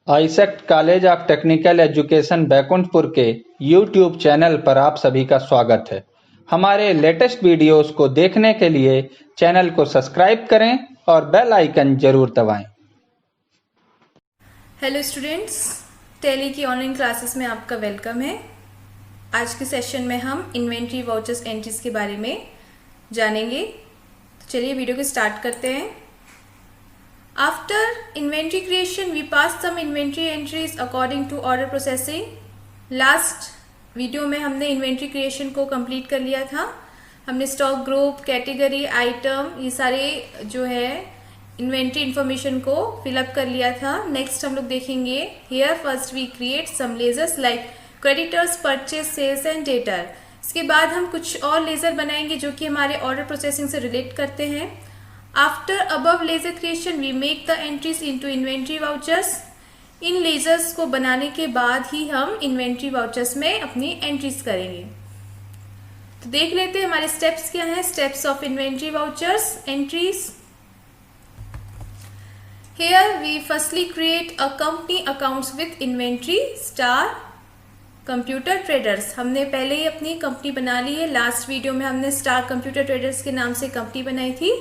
AISECT college of technical education Baikunthpur के YouTube channel पर आप सभी का स्वागत है। हमारे लेटेस्ट वीडियोस को देखने के लिए चैनल को सब्सक्राइब करें और बेल आइकन जरूर दबाएं। हेलो स्टूडेंट्स, टैली की ऑनलाइन क्लासेस में आपका वेलकम है। आज के सेशन में हम इन्वेंट्री वाउचर्स एंट्रीज के बारे में जानेंगे। तो चलिए वीडियो को स्टार्ट करते हैं। After inventory creation we pass some inventory entries according to order processing. Last video में हमने इन्वेंट्री क्रिएशन को कंप्लीट कर लिया था। हमने स्टॉक ग्रुप, कैटेगरी, आइटम, ये सारे जो है इन्वेंट्री इंफॉर्मेशन को फिलअप कर लिया था। नेक्स्ट हम लोग देखेंगे here first we create some ledgers like creditors, purchase, sales and debtor. इसके बाद हम कुछ और लेजर बनाएंगे जो कि हमारे ऑर्डर प्रोसेसिंग से रिलेट करते हैं। After above ledger creation we make the entries into inventory vouchers. इन लेजर्स को बनाने के बाद ही हम इन्वेंट्री वाउचर्स में अपनी एंट्रीज करेंगे। तो देख लेते हैं हमारे स्टेप्स क्या हैं। Steps of inventory vouchers entries. Here we firstly create a company accounts with inventory star Computer traders. हमने पहले ही अपनी कंपनी बना ली है। लास्ट वीडियो में हमने स्टार कंप्यूटर ट्रेडर्स के नाम से कंपनी बनाई थी।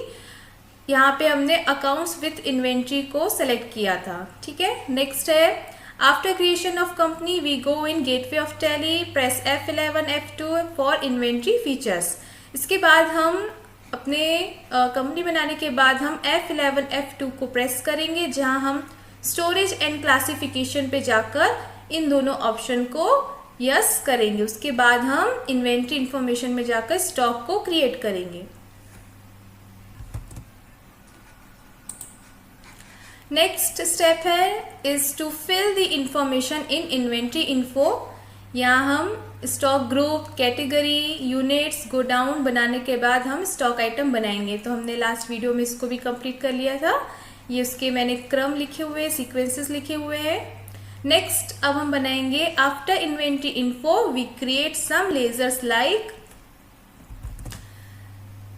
यहाँ पे हमने अकाउंट्स विथ इन्वेंट्री को सेलेक्ट किया था। ठीक है, नेक्स्ट है after creation of company we go in gateway of Tally, press F11 F2 for inventory features. इसके बाद हम अपने कंपनी बनाने के बाद हम F11 F2 को प्रेस करेंगे, जहां हम स्टोरेज एंड क्लासिफिकेशन पे जाकर इन दोनों ऑप्शन को यस करेंगे। उसके बाद हम इन्वेंट्री इंफॉर्मेशन में जाकर स्टॉक को क्रिएट करेंगे। नेक्स्ट स्टेप है is to fill the information in inventory info. यहाँ हम stock group, category, units, godown बनाने के बाद हम स्टॉक आइटम बनाएंगे। तो हमने लास्ट वीडियो में इसको भी कंप्लीट कर लिया था। ये उसके मैंने क्रम लिखे हुए, सीक्वेंसेस लिखे हुए हैं। नेक्स्ट अब हम बनाएंगे after inventory info we create some ledgers like.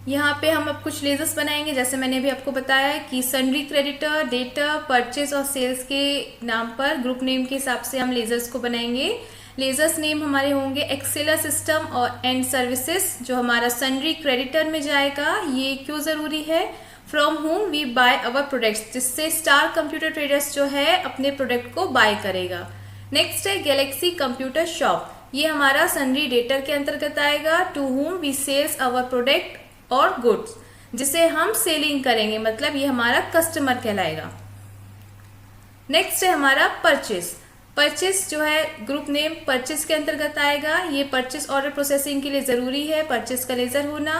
यहाँ पे हम अब कुछ लेजर्स बनाएंगे, जैसे मैंने भी आपको बताया कि सन्ड्री, क्रेडिटर, डेटर, परचेज और सेल्स के नाम पर ग्रुप नेम के हिसाब से हम लेजर्स को बनाएंगे। लेजर्स नेम हमारे होंगे एक्सेलर सिस्टम और एंड सर्विसेज, जो हमारा सन्ड्री क्रेडिटर में जाएगा। ये क्यों जरूरी है? From home we buy our products, जिससे स्टार कंप्यूटर ट्रेडर्स जो है अपने प्रोडक्ट को बाय करेगा। नेक्स्ट है गैलेक्सी कंप्यूटर शॉप, ये हमारा सन्ड्री डेटर के अंतर्गत आएगा। To home we sales our product और गुड्स, जिसे हम सेलिंग करेंगे, मतलब ये हमारा कस्टमर कहलाएगा। नेक्स्ट है हमारा परचेज। परचेस जो है ग्रुप नेम परचेस के अंतर्गत आएगा। ये परचेस ऑर्डर प्रोसेसिंग के लिए जरूरी है परचेस का लेजर होना।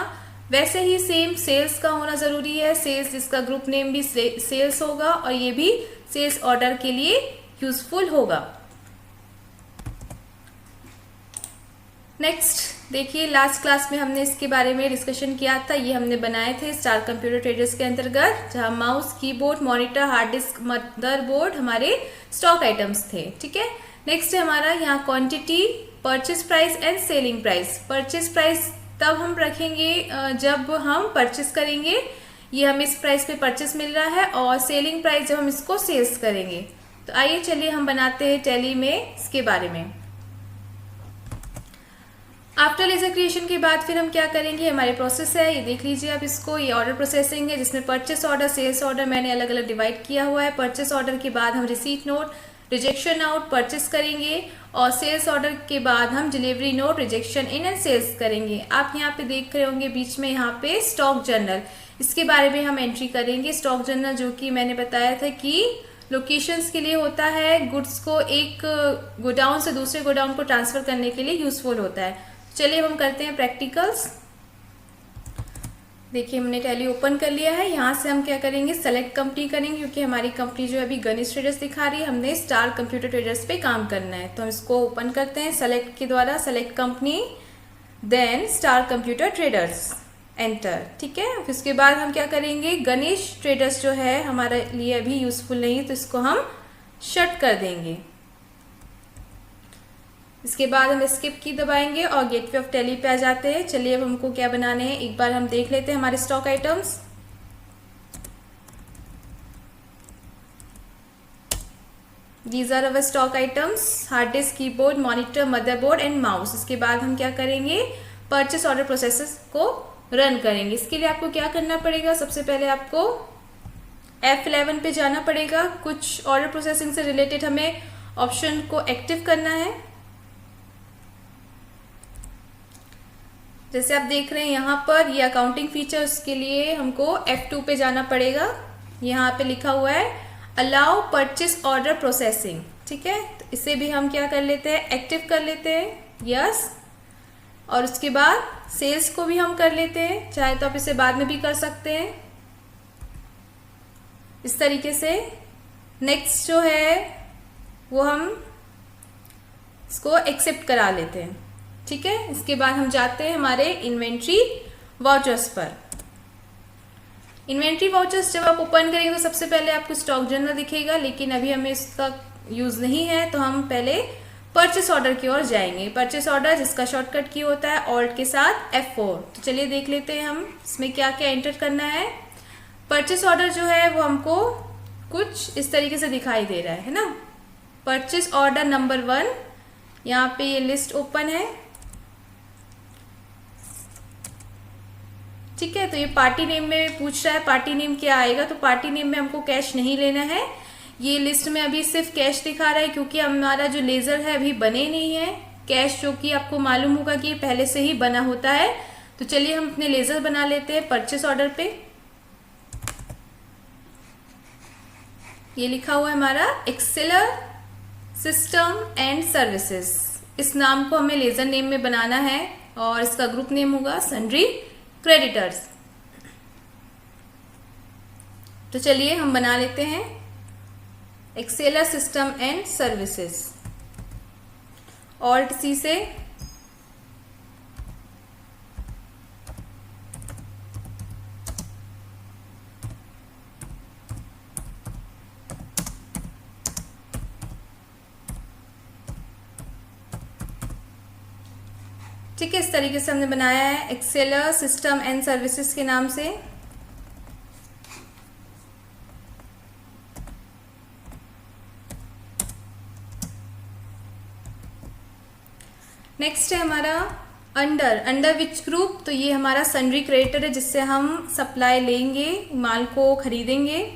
वैसे ही सेम सेल्स का होना जरूरी है। सेल्स जिसका ग्रुप नेम भी सेल्स होगा और ये भी सेल्स ऑर्डर के लिए यूजफुल होगा। नेक्स्ट देखिए, लास्ट क्लास में हमने इसके बारे में डिस्कशन किया था। ये हमने बनाए थे स्टार कंप्यूटर ट्रेडर्स के अंतर्गत, जहां mouse, keyboard, monitor, hard disk, motherboard हमारे स्टॉक आइटम्स थे। ठीक है, नेक्स्ट है हमारा यहाँ quantity, purchase price and selling price. Purchase price तब हम रखेंगे जब हम परचेज करेंगे, ये हमें इस प्राइस पे परचेज मिल रहा है, और सेलिंग प्राइस जब हम इसको सेल्स करेंगे। तो आइए चलिए हम बनाते हैं टैली में इसके बारे में। आफ्टर लेजर क्रिएशन के बाद फिर हम क्या करेंगे, हमारे प्रोसेस है, ये देख लीजिए आप इसको। ये ऑर्डर प्रोसेसिंग है, जिसमें परचेस ऑर्डर, सेल्स ऑर्डर मैंने अलग अलग डिवाइड किया हुआ है। परचेस ऑर्डर के बाद हम receipt note, rejection out, purchase करेंगे, और सेल्स ऑर्डर के बाद हम delivery note, rejection in and sales करेंगे। आप यहाँ पे देख रहे होंगे बीच में यहाँ पे स्टॉक जर्नल, इसके बारे में हम एंट्री करेंगे। स्टॉक जर्नल जो कि मैंने बताया था कि लोकेशंस के लिए होता है, गुड्स को एक गोडाउन से दूसरे गोडाउन को ट्रांसफर करने के लिए यूजफुल होता है। चलिए हम करते हैं प्रैक्टिकल्स। देखिए हमने टैली ओपन कर लिया है। यहाँ से हम क्या करेंगे, सेलेक्ट कंपनी करेंगे, क्योंकि हमारी कंपनी जो है अभी गणेश ट्रेडर्स दिखा रही है, हमने स्टार कंप्यूटर ट्रेडर्स पे काम करना है। तो हम इसको ओपन करते हैं सेलेक्ट के द्वारा, select company, then Star Computer Traders, enter. ठीक है, उसके बाद हम क्या करेंगे, गणेश ट्रेडर्स जो है हमारे लिए अभी यूजफुल नहीं है, तो इसको हम शट कर देंगे। इसके बाद हम स्किप की दबाएंगे और गेटवे ऑफ टैली पे आ जाते हैं। चलिए अब हमको क्या बनाने हैं एक बार हम देख लेते हैं हमारे stock items. These are our stock items, hard disk, keyboard, monitor, motherboard and mouse. इसके बाद हम क्या करेंगे, परचेस ऑर्डर प्रोसेस को रन करेंगे। इसके लिए आपको क्या करना पड़ेगा, सबसे पहले आपको F11 पे जाना पड़ेगा। कुछ ऑर्डर प्रोसेसिंग से रिलेटेड हमें ऑप्शन को एक्टिव करना है। जैसे आप देख रहे हैं यहाँ पर ये अकाउंटिंग फीचर्स के लिए हमको F2 पे जाना पड़ेगा। यहाँ पे लिखा हुआ है अलाउ परचेस ऑर्डर प्रोसेसिंग, ठीक है। तो इसे भी हम क्या कर लेते हैं, एक्टिव कर लेते हैं, यस। और उसके बाद सेल्स को भी हम कर लेते हैं, चाहे तो आप इसे बाद में भी कर सकते हैं इस तरीके से। नेक्स्ट जो है वो हम इसको एक्सेप्ट करा लेते हैं, ठीक है। इसके बाद हम जाते हैं हमारे इन्वेंट्री वाउचर्स पर। इन्वेंट्री वाउचर्स जब आप ओपन करेंगे तो सबसे पहले आपको स्टॉक जर्नल दिखेगा, लेकिन अभी हमें इसका यूज नहीं है, तो हम पहले परचेस ऑर्डर की ओर जाएंगे। परचेस ऑर्डर जिसका शॉर्टकट की होता है ऑल्ट के साथ F4। तो चलिए देख लेते हैं हम इसमें क्या क्या एंटर करना है। परचेस ऑर्डर जो है वो हमको कुछ इस तरीके से दिखाई दे रहा है ना। परचेस ऑर्डर नंबर 1, यहाँ पे ये लिस्ट ओपन है, ठीक है। तो ये पार्टी नेम में पूछ रहा है, पार्टी नेम क्या आएगा, तो पार्टी नेम में हमको कैश नहीं लेना है। ये लिस्ट में अभी सिर्फ कैश दिखा रहा है क्योंकि हमारा जो लेजर है अभी बने नहीं है। कैश जो कि आपको मालूम होगा कि पहले से ही बना होता है। तो चलिए हम अपने लेजर बना लेते हैं परचेस ऑर्डर पे। ये लिखा हुआ है हमारा एक्सेलर सिस्टम एंड सर्विसेज। इस नाम को हमें लेजर नेम में बनाना है और इसका ग्रुप नेम होगा सन्ड्री क्रेडिटर्स। तो चलिए हम बना लेते हैं Excelor system and services. Alt C से ठीक है, इस तरीके से हमने बनाया है एक्सेलर सिस्टम एंड सर्विसेज के नाम से। नेक्स्ट है हमारा अंडर विच ग्रुप। तो ये हमारा सन्ड्री क्रेडिटर है जिससे हम सप्लाई लेंगे, माल को खरीदेंगे,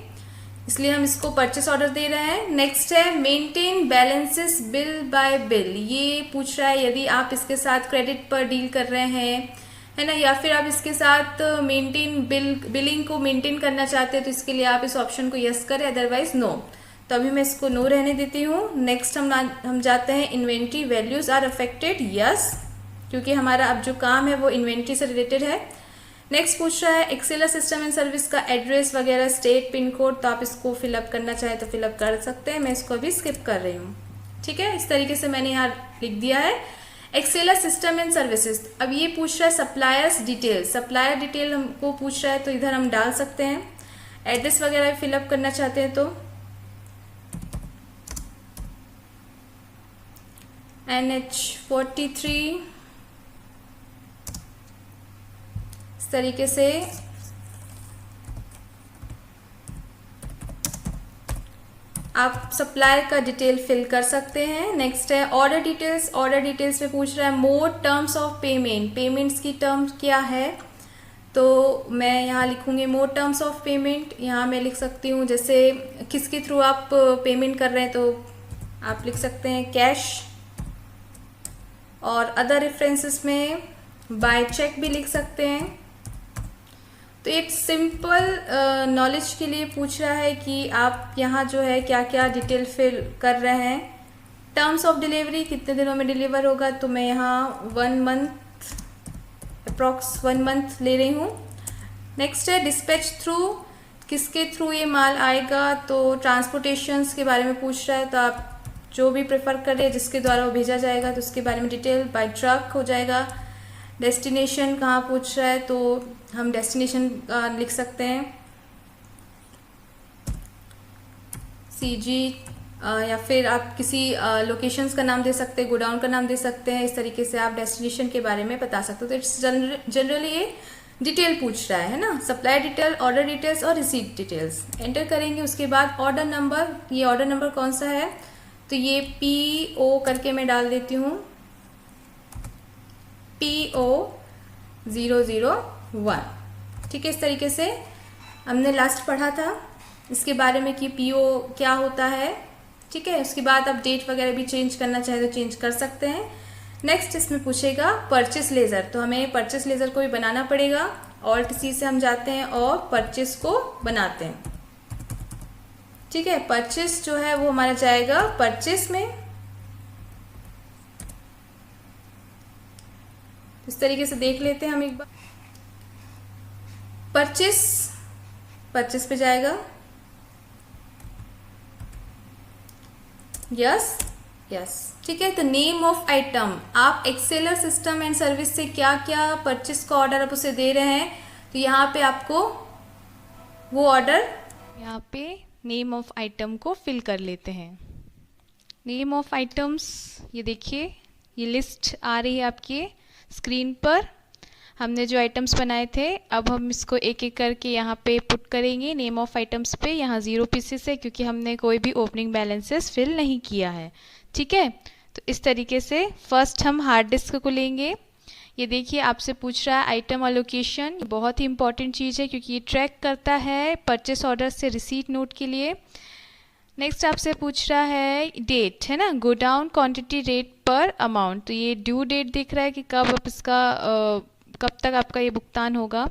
इसलिए हम इसको परचेस ऑर्डर दे रहे हैं। नेक्स्ट है maintain balances bill bye bill. ये पूछ रहा है यदि आप इसके साथ क्रेडिट पर डील कर रहे हैं, है ना, या फिर आप इसके साथ मेंटेन बिलिंग को मेंटेन करना चाहते हैं, तो इसके लिए आप इस ऑप्शन को यस करें, अदरवाइज नो। तो अभी मैं इसको नो रहने देती हूँ। नेक्स्ट हम जाते हैं inventory values are affected, yes, क्योंकि हमारा अब जो काम है वो इन्वेंट्री से रिलेटेड है। नेक्स्ट पूछ रहा है एक्सेलर सिस्टम एंड सर्विस का एड्रेस वगैरह, स्टेट, पिन कोड, तो आप इसको फिलअप करना चाहे तो फिलअप कर सकते हैं। मैं इसको अभी स्किप कर रही हूँ, ठीक है। इस तरीके से मैंने यहाँ लिख दिया है एक्सेलर सिस्टम एंड सर्विसेज। अब ये पूछ रहा है सप्लायर्स डिटेल। सप्लायर डिटेल हमको पूछ रहा है तो इधर हम डाल सकते हैं। एड्रेस वगैरह फिलअप करना चाहते हैं तो NH43 इस तरीके से आप सप्लायर का डिटेल फिल कर सकते हैं। नेक्स्ट है ऑर्डर डिटेल्स। ऑर्डर डिटेल्स में पूछ रहा है मोर टर्म्स ऑफ पेमेंट। पेमेंट्स की टर्म्स क्या है, तो मैं यहाँ लिखूंगी मोर टर्म्स ऑफ पेमेंट। यहाँ मैं लिख सकती हूँ जैसे किसके थ्रू आप पेमेंट कर रहे हैं, तो आप लिख सकते हैं कैश, और अदर रेफरेंसेस में बाय चेक भी लिख सकते हैं। तो एक सिंपल नॉलेज के लिए पूछ रहा है कि आप यहाँ जो है क्या क्या डिटेल फिल कर रहे हैं। टर्म्स ऑफ डिलीवरी कितने दिनों में डिलीवर होगा, तो मैं यहाँ 1 मंथ, अप्रॉक्स 1 मंथ ले रही हूँ। नेक्स्ट है डिस्पैच थ्रू, किसके थ्रू ये माल आएगा, तो ट्रांसपोर्टेशंस के बारे में पूछ रहा है, तो आप जो भी प्रेफर करें जिसके द्वारा वो भेजा जाएगा तो उसके बारे में डिटेल। बाय ट्रक हो जाएगा। डेस्टिनेशन कहाँ पूछ रहा है, तो हम डेस्टिनेशन लिख सकते हैं CG, या फिर आप किसी लोकेशंस का नाम दे सकते हैं, गोडाउन का नाम दे सकते हैं। इस तरीके से आप डेस्टिनेशन के बारे में बता सकते हो। तो इट्स जनरली ये डिटेल पूछ रहा है ना, सप्लाई डिटेल, ऑर्डर डिटेल्स और रिसीट डिटेल्स एंटर करेंगे। उसके बाद ऑर्डर नंबर, ये ऑर्डर नंबर कौन सा है, तो ये PO करके मैं डाल देती हूँ, PO001। ठीक है, इस तरीके से हमने लास्ट पढ़ा था इसके बारे में कि PO क्या होता है। ठीक है, उसके बाद आप डेट वगैरह भी चेंज करना चाहे तो चेंज कर सकते हैं। नेक्स्ट इसमें पूछेगा परचेस लेज़र, तो हमें परचेस लेज़र को भी बनाना पड़ेगा। ऑल्ट C से हम जाते हैं और परचेस को बनाते हैं। ठीक है, परचेस जो है वो हमारा जाएगा परचेस में। इस तरीके से देख लेते हैं हम एक बार। परचेस पे जाएगा, यस। ठीक है, तो नेम ऑफ आइटम, आप एक्सेलर सिस्टम एंड सर्विस से क्या क्या परचेस का ऑर्डर आप उसे दे रहे हैं, तो यहाँ पे आपको वो ऑर्डर, यहाँ पे नेम ऑफ आइटम को फिल कर लेते हैं। नेम ऑफ आइटम्स, ये देखिए ये लिस्ट आ रही है आपके स्क्रीन पर। हमने जो आइटम्स बनाए थे, अब हम इसको एक एक करके यहाँ पे पुट करेंगे नेम ऑफ आइटम्स पे। यहाँ 0 पीसेस है क्योंकि हमने कोई भी ओपनिंग बैलेंसेस फिल नहीं किया है। ठीक है, तो इस तरीके से फर्स्ट हम हार्ड डिस्क को लेंगे। ये देखिए आपसे पूछ रहा है आइटम अलोकेशन, बहुत ही इंपॉर्टेंट चीज़ है क्योंकि ये ट्रैक करता है परचेस ऑर्डर से रिसीट नोट के लिए। नेक्स्ट आपसे पूछ रहा है डेट, है ना, गो डाउन क्वांटिटी रेट पर अमाउंट, तो ये ड्यू डेट दिख रहा है कि कब आप इसका कब तक आपका ये भुगतान होगा,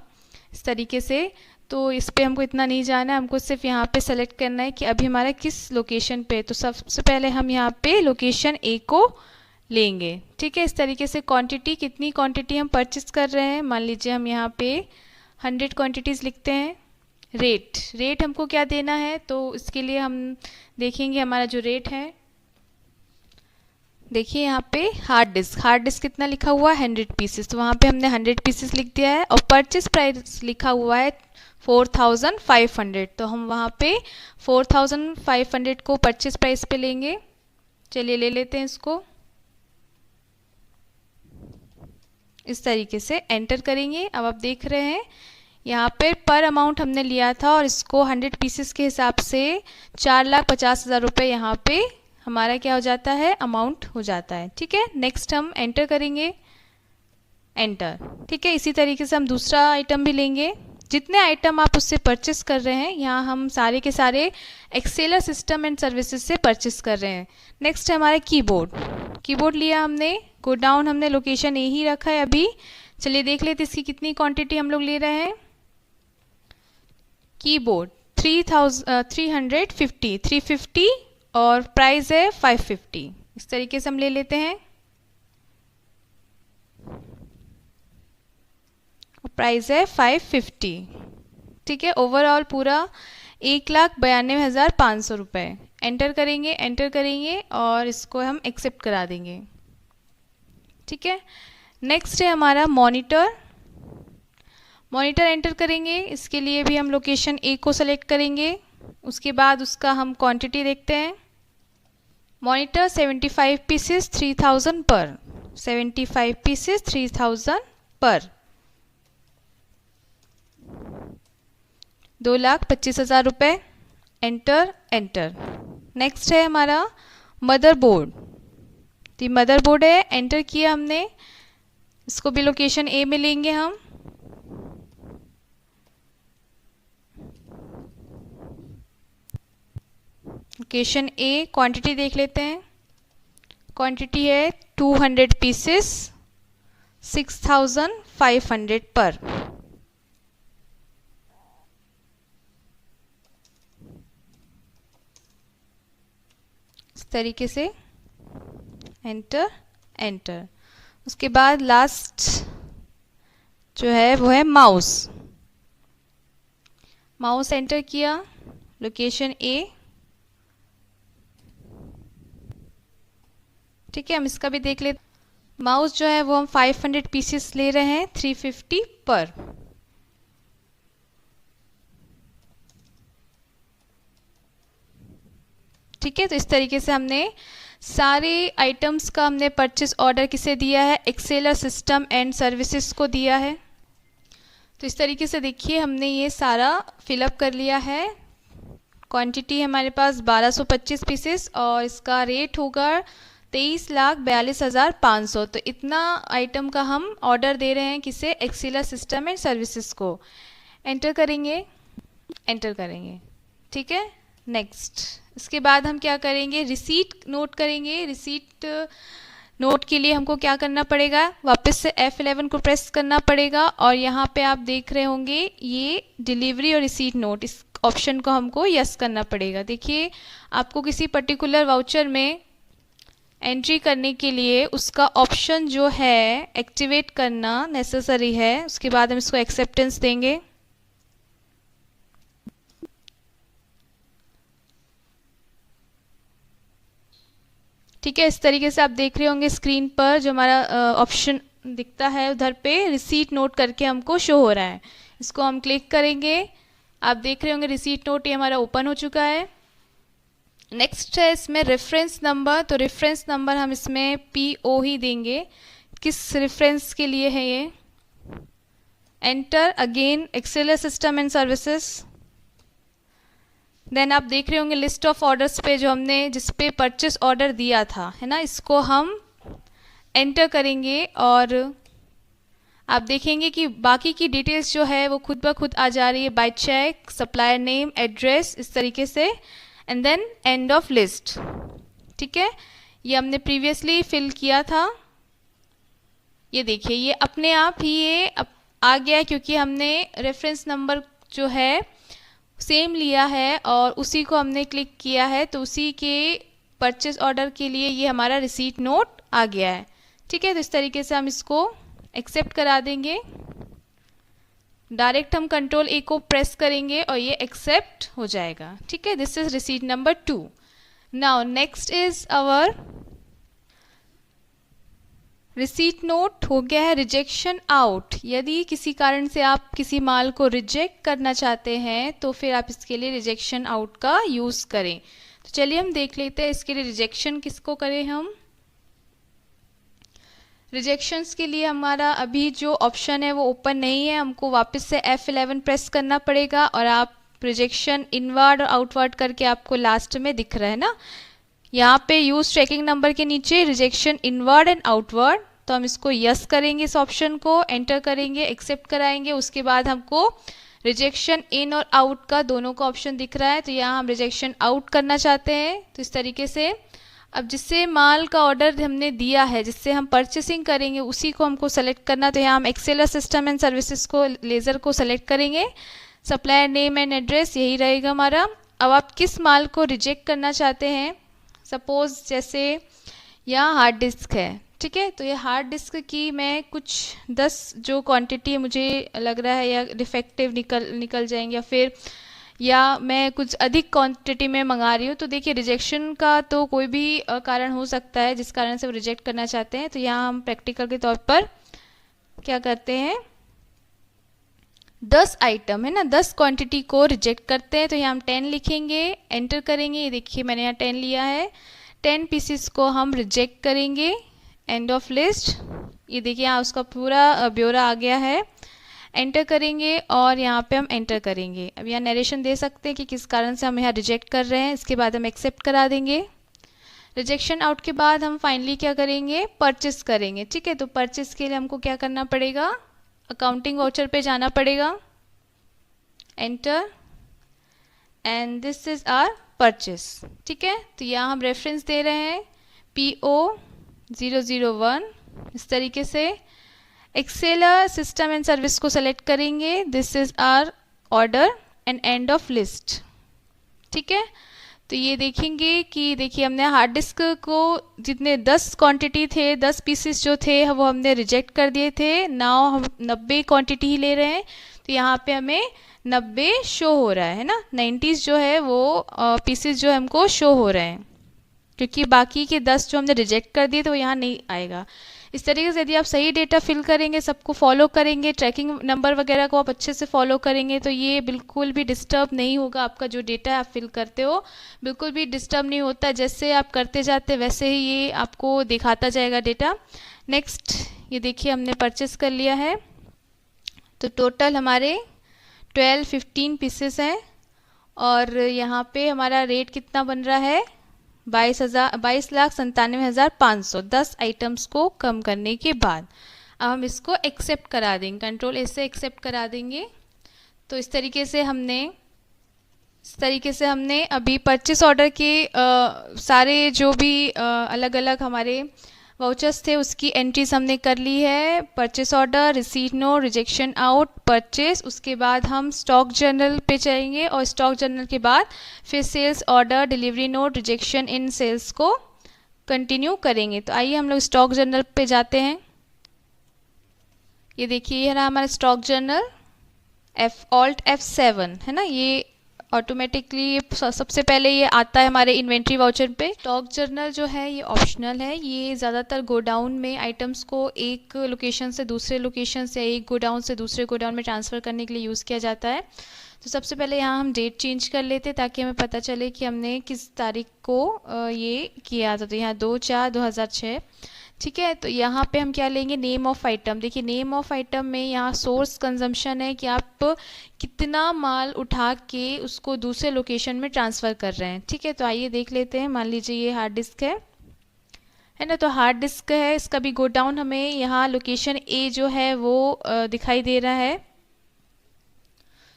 इस तरीके से। तो इस पे हमको इतना नहीं जाना है, हमको सिर्फ यहाँ पे सेलेक्ट करना है कि अभी हमारा किस लोकेशन पे। तो सबसे पहले हम यहाँ पे लोकेशन A को लेंगे। ठीक है, इस तरीके से क्वांटिटी, कितनी क्वांटिटी हम परचेस कर रहे हैं, मान लीजिए हम यहाँ पे 100 क्वांटिटीज़ लिखते हैं। रेट हमको क्या देना है, तो इसके लिए हम देखेंगे हमारा जो रेट है। देखिए यहाँ पे हार्ड डिस्क कितना लिखा हुआ है, 100 पीसेस, तो वहाँ पे हमने 100 पीसेस लिख दिया है। और परचेस प्राइस लिखा हुआ है 4500, तो हम वहाँ पे 4500 को परचेस प्राइस पे लेंगे। चलिए ले लेते हैं इसको, इस तरीके से एंटर करेंगे। अब आप देख रहे हैं यहाँ पे पर अमाउंट हमने लिया था और इसको 100 पीसेस के हिसाब से 4,50,000 रुपये यहाँ पे हमारा क्या हो जाता है, अमाउंट हो जाता है। ठीक है, नेक्स्ट हम एंटर करेंगे, एंटर। ठीक है, इसी तरीके से हम दूसरा आइटम भी लेंगे। जितने आइटम आप उससे परचेस कर रहे हैं, यहाँ हम सारे के सारे एक्सेलर सिस्टम एंड सर्विसेज से परचेस कर रहे हैं। नेक्स्ट है हमारा कीबोर्ड लिया हमने, गो डाउन हमने लोकेशन A ही रखा है अभी। चलिए देख लेते इसकी कितनी क्वांटिटी हम लोग ले रहे हैं। कीबोर्ड 350 और प्राइस है 550, इस तरीके से हम ले लेते हैं। प्राइस है 550। ठीक है, ओवरऑल पूरा 1,92,500 रुपये। एंटर करेंगे और इसको हम एक्सेप्ट करा देंगे। ठीक है, नेक्स्ट है हमारा मॉनिटर एंटर करेंगे। इसके लिए भी हम लोकेशन A को सेलेक्ट करेंगे, उसके बाद उसका हम क्वांटिटी देखते हैं। मॉनिटर 75 पीसेस 3000 पर, 75 पीसेस 3000 पर, 2,25,000 रुपये। एंटर। नेक्स्ट है हमारा मदरबोर्ड, तो मदरबोर्ड है, एंटर किया हमने। इसको भी लोकेशन A में लेंगे हम। लोकेशन A, क्वांटिटी देख लेते हैं। क्वांटिटी है 200 पीसेस 6,500 पर। इस तरीके से एंटर। उसके बाद लास्ट जो है वो है माउस एंटर किया, लोकेशन A। ठीक है, हम इसका भी देख लेते। माउस जो है वो हम 500 पीसेस ले रहे हैं 350 पर। ठीक है, तो इस तरीके से हमने सारे आइटम्स का हमने परचेस ऑर्डर किसे दिया है, एक्सेलर सिस्टम एंड सर्विसेज को दिया है। तो इस तरीके से देखिए हमने ये सारा फिलअप कर लिया है क्वांटिटी है हमारे पास 1225 पीसेस और इसका रेट होगा 23,42,500। तो इतना आइटम का हम ऑर्डर दे रहे हैं किसे, एक्सीलर सिस्टम एंड सर्विसेज को। एंटर करेंगे, एंटर करेंगे, ठीक है। नेक्स्ट, इसके बाद हम क्या करेंगे, रिसीट नोट करेंगे। रिसीट नोट के लिए हमको क्या करना पड़ेगा, वापस से F11 को प्रेस करना पड़ेगा और यहाँ पे आप देख रहे होंगे ये डिलीवरी और रिसीट नोट, इस ऑप्शन को हमको यस करना पड़ेगा। देखिए आपको किसी पर्टिकुलर वाउचर में एंट्री करने के लिए उसका ऑप्शन जो है एक्टिवेट करना नेसेसरी है। उसके बाद हम इसको एक्सेप्टेंस देंगे। ठीक है, इस तरीके से आप देख रहे होंगे स्क्रीन पर जो हमारा ऑप्शन दिखता है उधर पे रिसीट नोट करके हमको शो हो रहा है। इसको हम क्लिक करेंगे, आप देख रहे होंगे रिसीट नोट ये हमारा ओपन हो चुका है। नेक्स्ट है इसमें रेफरेंस नंबर। तो रेफरेंस नंबर हम इसमें PO ही देंगे। किस रेफरेंस के लिए है ये, enter again Excelor system and services. Then आप देख रहे होंगे लिस्ट ऑफ ऑर्डर्स पे जो हमने जिस पे परचेस ऑर्डर दिया था, है ना, इसको हम एंटर करेंगे और आप देखेंगे कि बाकी की डिटेल्स जो है वो खुद ब खुद आ जा रही है, by check, supplier name, address, इस तरीके से, and then end of list. ठीक है, ये हमने प्रीवियसली फिल किया था। ये देखिए ये अपने आप ही ये आ गया क्योंकि हमने रेफरेंस नंबर जो है सेम लिया है और उसी को हमने क्लिक किया है, तो उसी के परचेस ऑर्डर के लिए ये हमारा रिसीट नोट आ गया है। ठीक है, तो इस तरीके से हम इसको एक्सेप्ट करा देंगे। डायरेक्ट हम कंट्रोल A को प्रेस करेंगे और ये एक्सेप्ट हो जाएगा। ठीक है, this is receipt number 2। Now next is our receipt note हो गया है रिजेक्शन आउट। यदि किसी कारण से आप किसी माल को रिजेक्ट करना चाहते हैं तो फिर आप इसके लिए रिजेक्शन आउट का यूज़ करें। तो चलिए हम देख लेते हैं इसके लिए रिजेक्शन किसको करें हम। रिजेक्शंस के लिए हमारा अभी जो ऑप्शन है वो ओपन नहीं है, हमको वापस से F11 प्रेस करना पड़ेगा और आप रिजेक्शन इनवर्ड और आउटवर्ड करके आपको लास्ट में दिख रहा है ना, यहाँ पे यूज ट्रैकिंग नंबर के नीचे रिजेक्शन इनवर्ड एंड आउटवर्ड। तो हम इसको यस करेंगे, इस ऑप्शन को एंटर करेंगे, एक्सेप्ट कराएंगे। उसके बाद हमको रिजेक्शन इन और आउट का दोनों का ऑप्शन दिख रहा है, तो यहाँ हम रिजेक्शन आउट करना चाहते हैं। तो इस तरीके से अब जिससे माल का ऑर्डर हमने दिया है, जिससे हम परचेसिंग करेंगे, उसी को हमको सेलेक्ट करना। तो यहाँ हम एक्सेलर सिस्टम एंड सर्विसेज को लेज़र को सेलेक्ट करेंगे। सप्लायर नेम एंड एड्रेस यही रहेगा हमारा। अब आप किस माल को रिजेक्ट करना चाहते हैं, सपोज जैसे यहाँ हार्ड डिस्क है, ठीक है, तो ये हार्ड डिस्क की मैं कुछ 10 जो क्वांटिटी मुझे लग रहा है या डिफेक्टिव निकल जाएंगे या मैं कुछ अधिक क्वांटिटी में मंगा रही हूँ, तो देखिए रिजेक्शन का तो कोई भी कारण हो सकता है जिस कारण से वो रिजेक्ट करना चाहते हैं। तो यहाँ हम प्रैक्टिकल के तौर पर क्या करते हैं, 10 आइटम है ना, 10 क्वांटिटी को रिजेक्ट करते हैं। तो यहाँ हम 10 लिखेंगे, एंटर करेंगे। ये देखिए मैंने यहाँ 10 लिया है, 10 पीसेस को हम रिजेक्ट करेंगे, एंड ऑफ लिस्ट। ये देखिए यहाँ उसका पूरा ब्यौरा आ गया है, एंटर करेंगे और यहाँ पे हम एंटर करेंगे। अब यहाँ नरेशन दे सकते हैं कि किस कारण से हम यहाँ रिजेक्ट कर रहे हैं। इसके बाद हम एक्सेप्ट करा देंगे। रिजेक्शन आउट के बाद हम फाइनली क्या करेंगे, परचेस करेंगे। ठीक है, तो परचेस के लिए हमको क्या करना पड़ेगा, अकाउंटिंग वाउचर पे जाना पड़ेगा, enter, and this is our purchase. ठीक है, तो यहाँ हम रेफरेंस दे रहे हैं PO 001। इस तरीके से एक्सेलर सिस्टम एंड सर्विस को सेलेक्ट करेंगे, this is our order and end of list. ठीक है, तो ये देखेंगे कि देखिए हमने हार्ड डिस्क को जितने 10 क्वांटिटी थे, 10 पीसेस जो थे वो हमने रिजेक्ट कर दिए थे। नाउ हम 90 क्वांटिटी ही ले रहे हैं, तो यहाँ पे हमें 90 शो हो रहा है ना, 90s जो है वो पीसेस जो हमको शो हो रहे हैं, क्योंकि बाकी के 10 जो हमने रिजेक्ट कर दिए तो वो यहाँ नहीं आएगा। इस तरीके से यदि आप सही डेटा फिल करेंगे, सबको फॉलो करेंगे, ट्रैकिंग नंबर वगैरह को आप अच्छे से फॉलो करेंगे, तो ये बिल्कुल भी डिस्टर्ब नहीं होगा। आपका जो डेटा आप फिल करते हो बिल्कुल भी डिस्टर्ब नहीं होता, जैसे आप करते जाते वैसे ही ये आपको दिखाता जाएगा डेटा। नेक्स्ट, ये देखिए हमने परचेस कर लिया है, तो टोटल हमारे 12-15 पीसेस हैं और यहाँ पे हमारा रेट कितना बन रहा है 22,97,500 10 आइटम्स को कम करने के बाद। अब हम इसको एक्सेप्ट करा देंगे, कंट्रोल ए से एक्सेप्ट करा देंगे। तो इस तरीके से हमने अभी परचेस ऑर्डर के सारे जो भी अलग अलग हमारे वाउचर्स थे उसकी एंट्रीज हमने कर ली है। Purchase order, receipt note, rejection out, purchase, उसके बाद हम स्टॉक जर्नल पे जाएंगे और स्टॉक जर्नल के बाद फिर sales order, delivery note, rejection in sales को कंटिन्यू करेंगे। तो आइए हम लोग स्टॉक जर्नल पे जाते हैं। ये देखिए ये रहा हमारा स्टॉक जर्नल, Alt F7 है ना, ये ऑटोमेटिकली सबसे पहले ये आता है हमारे इन्वेंट्री वाउचर पे। स्टॉक जर्नल जो है ये ऑप्शनल है, ये ज़्यादातर गोडाउन में आइटम्स को एक लोकेशन से दूसरे लोकेशन से, एक गोडाउन से दूसरे गोडाउन में ट्रांसफ़र करने के लिए यूज़ किया जाता है। तो सबसे पहले यहाँ हम डेट चेंज कर लेते ताकि हमें पता चले कि हमने किस तारीख को ये किया था। तो यहाँ 2/4/2006, ठीक है। तो यहाँ पे हम क्या लेंगे, नेम ऑफ़ आइटम। देखिए नेम ऑफ़ आइटम में यहाँ सोर्स कंजम्पशन है कि आप कितना माल उठा के उसको दूसरे लोकेशन में ट्रांसफ़र कर रहे हैं, ठीक है। तो आइए देख लेते हैं। मान लीजिए ये हार्ड डिस्क है ना, तो हार्ड डिस्क है, इसका भी गोडाउन हमें यहाँ लोकेशन ए जो है वो दिखाई दे रहा है।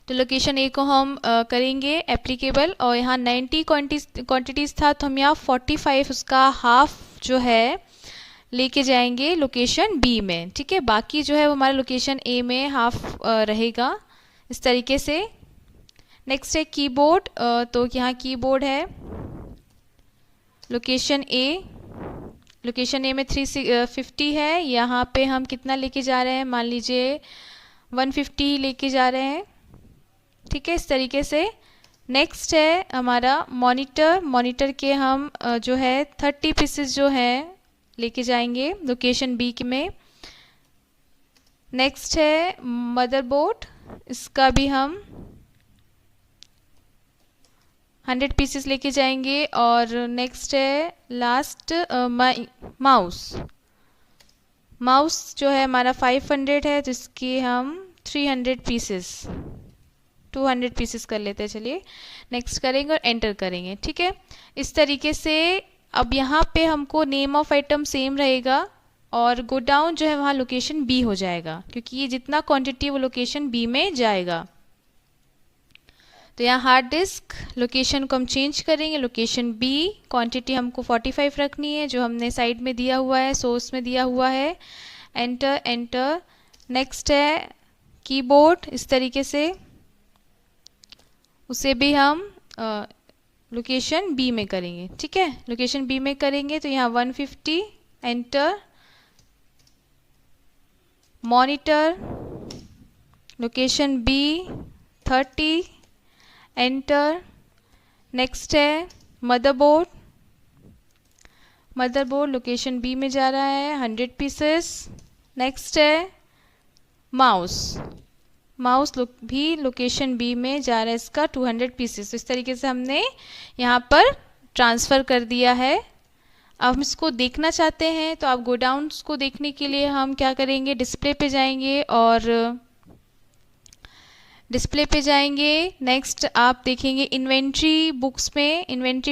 तो लोकेशन ए को हम करेंगे एप्लीकेबल, और यहाँ 90 क्वांटिटीज़ था तो हम यहाँ 45 उसका हाफ जो है लेके जाएंगे लोकेशन बी में, ठीक है। बाकी जो है वो हमारे लोकेशन ए में हाफ रहेगा इस तरीके से। नेक्स्ट है कीबोर्ड, तो यहाँ कीबोर्ड है लोकेशन ए में 350 है। यहाँ पे हम कितना लेके जा रहे हैं, मान लीजिए 150 ही लेके जा रहे हैं, ठीक है, इस तरीके से। नेक्स्ट है हमारा मॉनिटर के हम जो है 30 पीसेस जो है लेके जाएंगे लोकेशन बी में। नेक्स्ट है मदरबोर्ड, इसका भी हम 100 पीसेस लेके जाएंगे। और नेक्स्ट है लास्ट माउस जो है हमारा 500 है, तो इसकी हम 300 पीसेस 200 पीसेस कर लेते हैं। चलिए नेक्स्ट करेंगे और एंटर करेंगे, ठीक है। इस तरीके से अब यहाँ पे हमको नेम ऑफ आइटम सेम रहेगा और गोडाउन जो है वहाँ लोकेशन बी हो जाएगा, क्योंकि ये जितना क्वांटिटी वो लोकेशन बी में जाएगा। तो यहाँ हार्ड डिस्क लोकेशन को हम चेंज करेंगे, लोकेशन बी, क्वांटिटी हमको 45 रखनी है जो हमने साइड में दिया हुआ है, सोर्स में दिया हुआ है। एंटर। नेक्स्ट है कीबोर्ड, इस तरीके से उसे भी हम लोकेशन बी में करेंगे, ठीक है। लोकेशन बी में करेंगे तो यहाँ 150, enter. Monitor location B 30, enter. Next है मदरबोर्ड लोकेशन बी में जा रहा है 100 पीसेस। नेक्स्ट है माउस भी लोकेशन बी में जा रहा है, इसका 200 पीसेस। तो इस तरीके से हमने यहाँ पर ट्रांसफ़र कर दिया है। अब हम इसको देखना चाहते हैं तो आप गोडाउन्स को देखने के लिए हम क्या करेंगे, डिस्प्ले पे जाएंगे और डिस्प्ले पे जाएंगे। नेक्स्ट आप देखेंगे इन्वेंट्री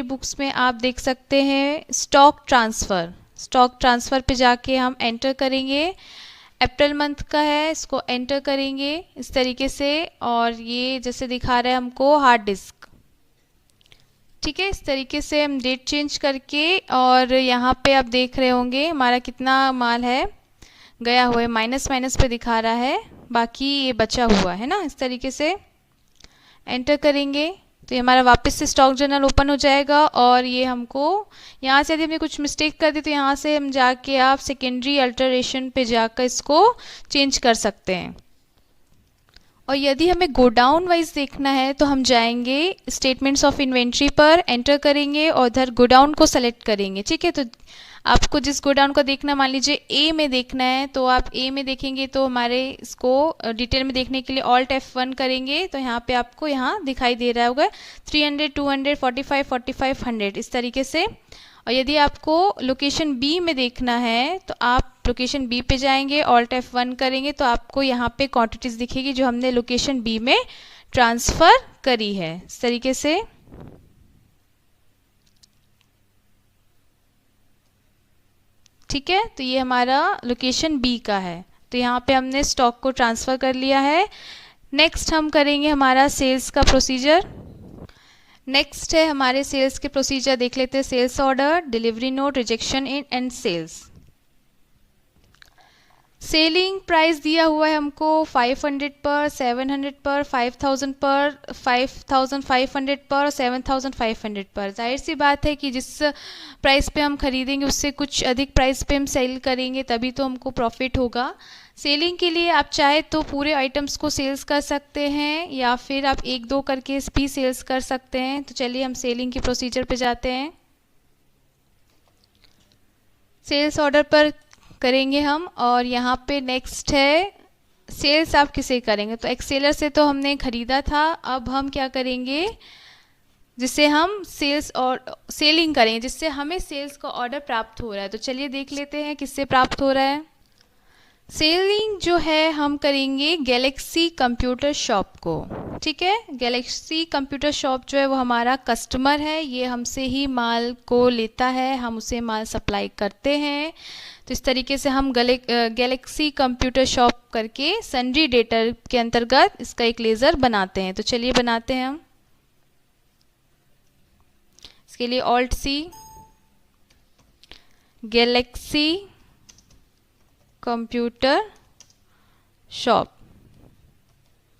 बुक्स में आप देख सकते हैं स्टॉक ट्रांसफ़र पे जाके हम एंटर करेंगे। अप्रैल मंथ का है, इसको एंटर करेंगे इस तरीके से, और ये जैसे दिखा रहा है हमको हार्ड डिस्क, ठीक है। इस तरीके से हम डेट चेंज करके, और यहाँ पे आप देख रहे होंगे हमारा कितना माल है गया हुआ है, माइनस पे दिखा रहा है, बाकी ये बचा हुआ है ना। इस तरीके से एंटर करेंगे तो ये हमारा वापस से स्टॉक जर्नल ओपन हो जाएगा। और ये हमको यहाँ से यदि हमने कुछ मिस्टेक कर दी तो यहाँ से हम जाके आप सेकेंडरी अल्टरेशन पे जाकर इसको चेंज कर सकते हैं। और यदि हमें गोडाउन वाइज देखना है तो हम जाएंगे स्टेटमेंट्स ऑफ इन्वेंट्री पर, एंटर करेंगे और इधर गोडाउन को सेलेक्ट करेंगे, ठीक है। तो आपको जिस गोडाउन का देखना, मान लीजिए ए में देखना है तो आप ए में देखेंगे तो हमारे इसको डिटेल में देखने के लिए Alt F1 करेंगे तो यहाँ पे आपको यहाँ दिखाई दे रहा होगा 300, 200, 45, 45, 100 इस तरीके से। और यदि आपको लोकेशन बी में देखना है तो आप लोकेशन बी पे जाएंगे, Alt F1 करेंगे तो आपको यहाँ पे क्वांटिटीज़ दिखेगी जो हमने लोकेशन बी में ट्रांसफ़र करी है। इस तरीके से ठीक है, तो ये हमारा लोकेशन बी का है। तो यहाँ पे हमने स्टॉक को ट्रांसफ़र कर लिया है। नेक्स्ट हम करेंगे हमारा सेल्स का प्रोसीजर। नेक्स्ट है हमारे सेल्स के प्रोसीजर, देख लेते हैं। Sales order, delivery note, rejection in and sales. Selling price दिया हुआ है हमको 500 पर, 700 पर, 5000 पर, 5500 पर और 7500 पर। जाहिर सी बात है कि जिस प्राइस पे हम खरीदेंगे उससे कुछ अधिक प्राइस पे हम सेल करेंगे, तभी तो हमको प्रॉफिट होगा। सेलिंग के लिए आप चाहे तो पूरे आइटम्स को सेल्स कर सकते हैं या फिर आप एक दो करके भी सेल्स कर सकते हैं। तो चलिए हम सेलिंग के प्रोसीजर पे जाते हैं। सेल्स ऑर्डर पर करेंगे हम, और यहाँ पे नेक्स्ट है सेल्स आप किसे करेंगे। तो एक्सेलर से तो हमने ख़रीदा था, अब हम क्या करेंगे, जिससे हम सेल्स और सेलिंग करेंगे, जिससे हमें सेल्स का ऑर्डर प्राप्त हो रहा है। तो चलिए देख लेते हैं किससे प्राप्त हो रहा है। सेलिंग जो है हम करेंगे गैलेक्सी कंप्यूटर शॉप को। ठीक है, गैलेक्सी कंप्यूटर शॉप जो है वो हमारा कस्टमर है, ये हमसे ही माल को लेता है, हम उसे माल सप्लाई करते हैं। तो इस तरीके से हम गैलेक्सी कंप्यूटर शॉप करके सन्ड्री डेटर के अंतर्गत इसका एक लेज़र बनाते हैं। तो चलिए बनाते हैं हम। इसके लिए alt C, Galaxy Computer Shop.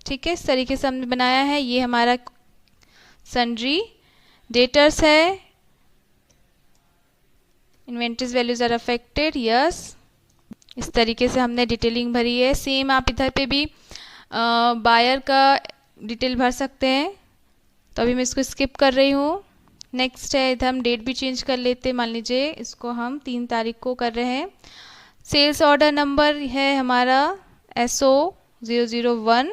ठीक है, इस तरीके से हमने बनाया है। ये हमारा सन्ड्री डेटर्स है। Inventories values are affected, yes. इस तरीके से हमने डिटेलिंग भरी है। सेम आप इधर पे भी बायर का डिटेल भर सकते हैं। तो अभी मैं इसको स्किप कर रही हूँ। नेक्स्ट है, इधर हम डेट भी चेंज कर लेते हैं। मान लीजिए इसको हम 3 तारीख को कर रहे हैं। सेल्स ऑर्डर नंबर है हमारा SO001,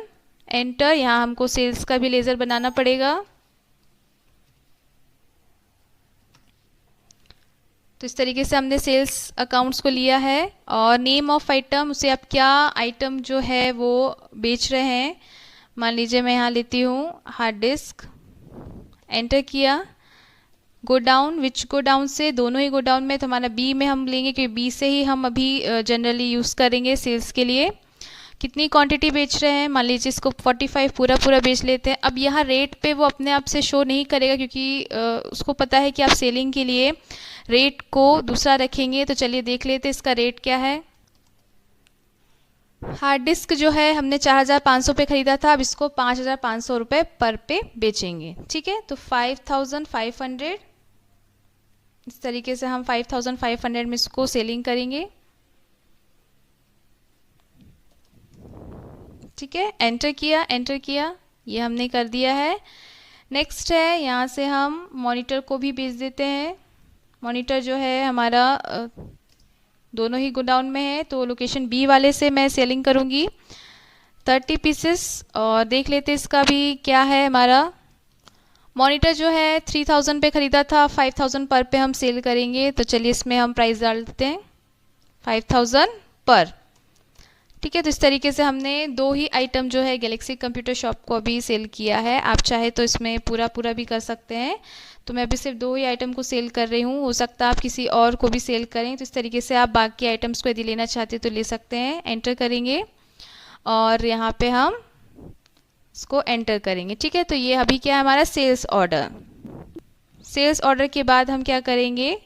एंटर। यहाँ हमको सेल्स का भी लेज़र बनाना पड़ेगा। तो इस तरीके से हमने सेल्स अकाउंट्स को लिया है। और नेम ऑफ आइटम, उसे आप क्या आइटम जो है वो बेच रहे हैं। मान लीजिए मैं यहाँ लेती हूँ हार्ड डिस्क, एंटर किया। गोडाउन, विच गोडाउन से, दोनों ही गोडाउन में। तो हमारा बी में हम लेंगे क्योंकि बी से ही हम अभी जनरली यूज़ करेंगे सेल्स के लिए। कितनी क्वांटिटी बेच रहे हैं, मान लीजिए इसको 45 पूरा बेच लेते हैं। अब यहाँ रेट पे वो अपने आप से शो नहीं करेगा क्योंकि उसको पता है कि आप सेलिंग के लिए रेट को दूसरा रखेंगे। तो चलिए देख लेते हैं इसका रेट क्या है। हार्ड डिस्क जो है हमने 4500 पे ख़रीदा था, अब इसको 5500 रुपये पर पे बेचेंगे। ठीक है, तो 5500, इस तरीके से हम 5500 में इसको सेलिंग करेंगे। ठीक है, एंटर किया, ये हमने कर दिया है। नेक्स्ट है, यहाँ से हम मॉनिटर को भी बेच देते हैं। मॉनिटर जो है हमारा दोनों ही गोडाउन में है, तो लोकेशन बी वाले से मैं सेलिंग करूँगी 30 पीसेस। और देख लेते इसका भी क्या है। हमारा मॉनिटर जो है 3000 पे ख़रीदा था, 5000 पर पे हम सेल करेंगे। तो चलिए इसमें हम प्राइस डाल देते हैं 5000 पर। ठीक है, तो इस तरीके से हमने 2 ही आइटम जो है गैलेक्सी कंप्यूटर शॉप को अभी सेल किया है। आप चाहे तो इसमें पूरा भी कर सकते हैं। तो मैं अभी सिर्फ 2 ही आइटम को सेल कर रही हूँ, हो सकता है आप किसी और को भी सेल करें। तो इस तरीके से आप बाकी आइटम्स को यदि लेना चाहते हैं तो ले सकते हैं। एंटर करेंगे और यहाँ पे हम इसको एंटर करेंगे। ठीक है, तो ये अभी क्या है हमारा सेल्स ऑर्डर। सेल्स ऑर्डर के बाद हम क्या करेंगे,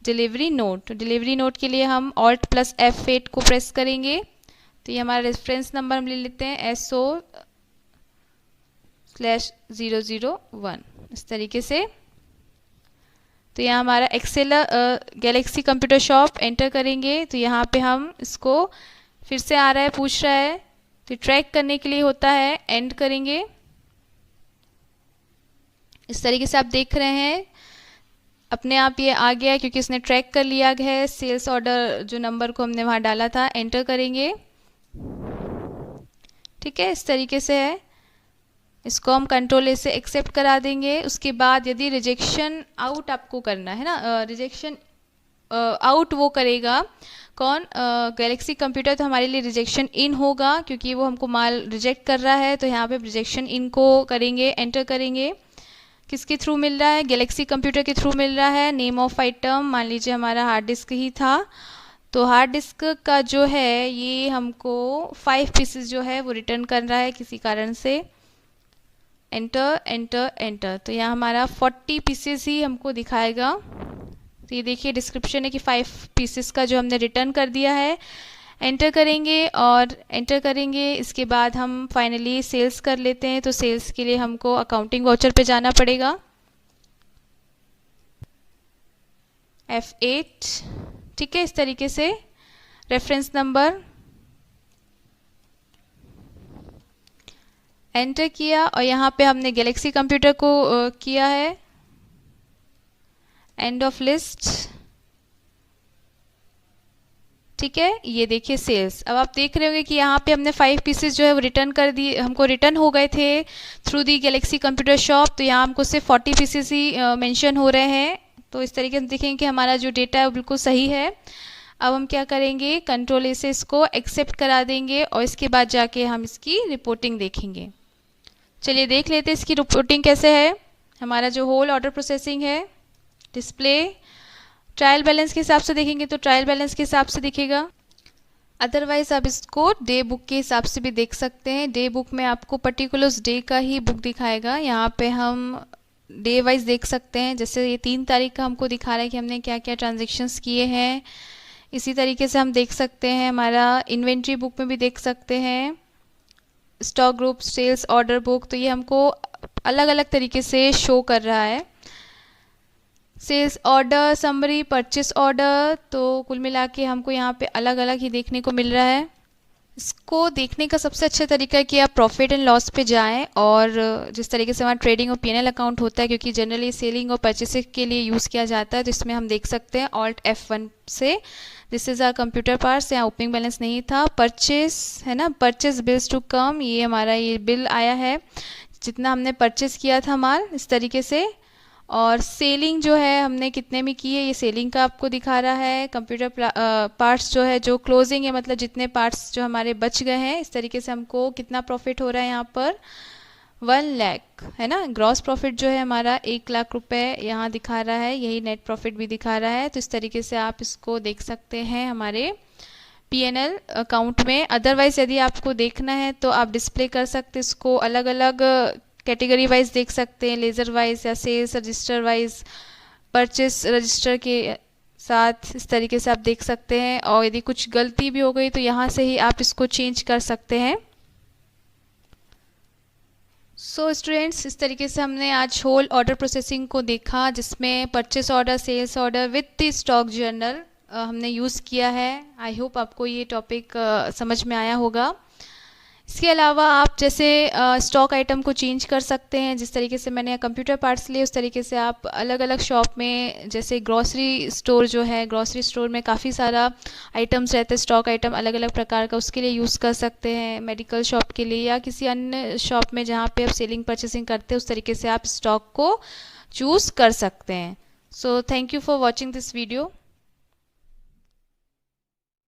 डिलीवरी नोट। डिलीवरी नोट के लिए हम Alt+F8 को प्रेस करेंगे। तो ये हमारा रेफरेंस नंबर हम ले लेते हैं SO/001, इस तरीके से। तो यहाँ हमारा गैलेक्सी कंप्यूटर शॉप एंटर करेंगे। तो यहाँ पे हम इसको फिर से आ रहा है, पूछ रहा है, तो ट्रैक करने के लिए होता है, एंड करेंगे। इस तरीके से आप देख रहे हैं अपने आप ये आ गया है क्योंकि इसने ट्रैक कर लिया है सेल्स ऑर्डर जो नंबर को हमने वहाँ डाला था। एंटर करेंगे। ठीक है, इस तरीके से है। इसको हम Ctrl+A से एक्सेप्ट करा देंगे। उसके बाद यदि रिजेक्शन आउट आपको करना है ना, रिजेक्शन आउट वो करेगा कौन, गैलेक्सी कंप्यूटर। तो हमारे लिए रिजेक्शन इन होगा क्योंकि वो हमको माल रिजेक्ट कर रहा है, तो यहाँ पे रिजेक्शन इन को करेंगे, एंटर करेंगे। किसके थ्रू मिल रहा है, गैलेक्सी कंप्यूटर के थ्रू मिल रहा है। नेम ऑफ आइटम मान लीजिए हमारा हार्ड डिस्क ही था, तो हार्ड डिस्क का जो है ये हमको 5 पीसेस जो है वो रिटर्न कर रहा है किसी कारण से। एंटर एंटर एंटर, तो यहाँ हमारा 40 पीसेस ही हमको दिखाएगा। तो ये देखिए डिस्क्रिप्शन है कि 5 पीसेस का जो हमने रिटर्न कर दिया है। एंटर करेंगे और एंटर करेंगे, इसके बाद हम फाइनली सेल्स कर लेते हैं। तो सेल्स के लिए हमको अकाउंटिंग वाउचर पे जाना पड़ेगा, F8, ठीक है। इस तरीके से रेफरेंस नंबर एंटर किया और यहाँ पे हमने गैलेक्सी कंप्यूटर को किया है, एंड ऑफ लिस्ट, ठीक है। ये देखिए सेल्स। अब आप देख रहे होंगे कि यहाँ पे हमने 5 पीसेस जो है वो रिटर्न कर दिए, हमको रिटर्न हो गए थे through the Galaxy Computer shop. तो यहाँ हमको सिर्फ 40 पीसेस ही मेंशन हो रहे हैं। तो इस तरीके से देखेंगे कि हमारा जो डेटा है वो बिल्कुल सही है। अब हम क्या करेंगे, कंट्रोल ए से इसको एक्सेप्ट करा देंगे और इसके बाद जाके हम इसकी रिपोर्टिंग देखेंगे। चलिए देख लेते हैं इसकी रिपोर्टिंग कैसे है। हमारा जो होल ऑर्डर प्रोसेसिंग है, डिस्प्ले ट्रायल बैलेंस के हिसाब से देखेंगे तो ट्रायल बैलेंस के हिसाब से दिखेगा। अदरवाइज आप इसको डे बुक के हिसाब से भी देख सकते हैं। डे बुक में आपको पर्टिकुलर डे का ही बुक दिखाएगा। यहाँ पे हम डे वाइज देख सकते हैं। जैसे ये 3 तारीख का हमको दिखा रहा है कि हमने क्या क्या ट्रांजेक्शन्स किए हैं। इसी तरीके से हम देख सकते हैं, हमारा इन्वेंट्री बुक में भी देख सकते हैं, stock group, sales order book. तो ये हमको अलग अलग तरीके से शो कर रहा है। Sales order, summary, purchase order, तो कुल मिला के हमको यहाँ पे अलग अलग ही देखने को मिल रहा है। इसको देखने का सबसे अच्छा तरीका है कि आप प्रॉफिट एंड लॉस पे जाएं और जिस तरीके से हमारा ट्रेडिंग और पीएनएल अकाउंट होता है, क्योंकि जनरली सेलिंग और परचेसिंग के लिए यूज़ किया जाता है, तो इसमें हम देख सकते हैं Alt F1 से। This is our computer parts. यहाँ ओपनिंग बैलेंस नहीं था। परचेस है ना, परचेस बिल्स टू कम, ये हमारा ये बिल आया है जितना हमने परचेस किया था माल, इस तरीके से। और सेलिंग जो है हमने कितने में की है, ये सेलिंग का आपको दिखा रहा है। कंप्यूटर पार्ट्स जो है, जो क्लोजिंग है, मतलब जितने पार्ट्स जो हमारे बच गए हैं, इस तरीके से हमको कितना प्रॉफिट हो रहा है यहाँ पर 1 लाख है ना। ग्रॉस प्रॉफिट जो है हमारा 1 लाख रुपए यहाँ दिखा रहा है, यही नेट प्रॉफिट भी दिखा रहा है। तो इस तरीके से आप इसको देख सकते हैं हमारे पीएनएल अकाउंट में। अदरवाइज यदि आपको देखना है तो आप डिस्प्ले कर सकते, इसको अलग अलग कैटेगरी वाइज देख सकते हैं, लेज़र वाइज या sales register wise, purchase register के साथ। इस तरीके से आप देख सकते हैं। और यदि कुछ गलती भी हो गई तो यहाँ से ही आप इसको चेंज कर सकते हैं। सो स्टूडेंट्स, इस तरीके से हमने आज होल ऑर्डर प्रोसेसिंग को देखा, जिसमें purchase order, sales order with the stock journal हमने यूज़ किया है। आई होप आपको ये टॉपिक समझ में आया होगा। इसके अलावा आप जैसे स्टॉक आइटम को चेंज कर सकते हैं। जिस तरीके से मैंने कंप्यूटर पार्ट्स लिए, उस तरीके से आप अलग अलग शॉप में, जैसे ग्रॉसरी स्टोर जो है, ग्रॉसरी स्टोर में काफ़ी सारा आइटम्स रहते हैं, स्टॉक आइटम अलग अलग प्रकार का, उसके लिए यूज़ कर सकते हैं। मेडिकल शॉप के लिए या किसी अन्य शॉप में जहाँ पे आप सेलिंग परचेसिंग करते हैं, उस तरीके से आप स्टॉक को चूज़ कर सकते हैं। So thank you for watching this video.